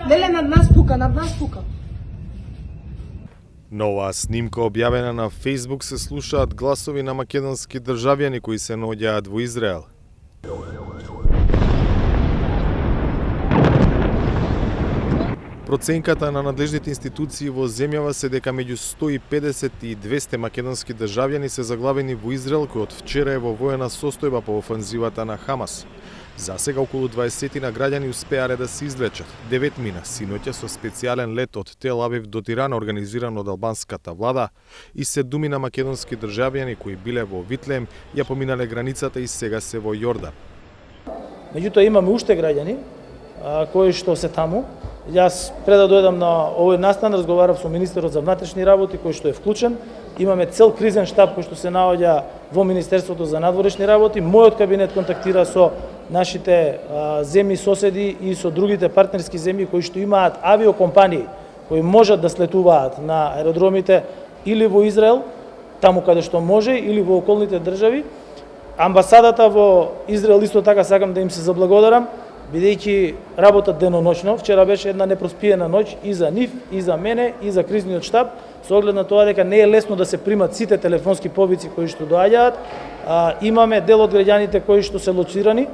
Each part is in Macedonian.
Леле, над нас пука. На оваа снимка објавена на Facebook се слушаат гласови на македонски државјани кои се наоѓаат во Израел. Проценката на надлежните институции во земјава се дека меѓу 150 и 200 македонски државјани се заглавени во Израел, кој од вчера е во воена состојба по офанзивата на Хамас. За сега околу 20 на граѓани успеале да се извлечат. 9 мина синоќа со специјален лет од Тел Авив до Тирана организиран од албанската влада и 7 на македонски државјани кои биле во Витлеем ја поминале границата и сега се во Јордан. Меѓутоа имаме уште граѓани кои што се таму. Јас пред да дојдам на овој настан разговарав со министерот за внатрешни работи кој што е вклучен. Имаме цел кризен штаб кој што се наоѓа во Министерството за надворешни работи. Мојот кабинет контактира со нашите земји соседи и со другите партнерски земји кои што имаат авиокомпании кои можат да слетуваат на аеродромите или во Израел, таму каде што може, или во околните држави. Амбасадата во Израел исто така сакам да им се заблагодарам, бидејќи работат деноночно. Вчера беше една непроспиена ноќ и за нив, и за мене, и за кризниот штаб, со оглед на тоа дека не е лесно да се примат сите телефонски повици кои што доаѓаат. Имаме дел од граѓаните кои што се лоцирани,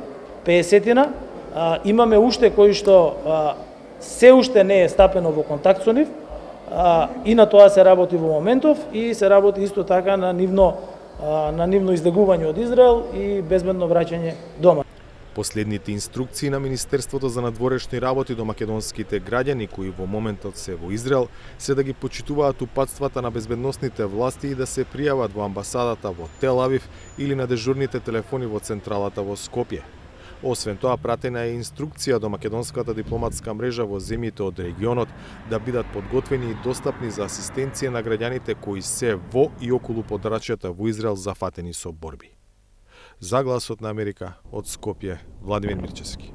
50-тина, имаме уште кои што се уште не е стапено во контакт со нив, и на тоа се работи во моментов и се работи исто така на нивно излегување од Израел и безбедно враќање дома. Последните инструкции на Министерството за надворешни работи до македонските граѓани кои во моментот се во Израел се да ги почитуваат упатствата на безбедносните власти и да се пријават во амбасадата во Тел Авив или на дежурните телефони во централата во Скопје. Освен тоа, пратена е инструкција до македонската дипломатска мрежа во земјите од регионот да бидат подготвени и достапни за асистенција на граѓаните кои се во и околу подрачјата во Израел зафатени со борби. За Гласот на Америка од Скопје, Владимир Мирчевски.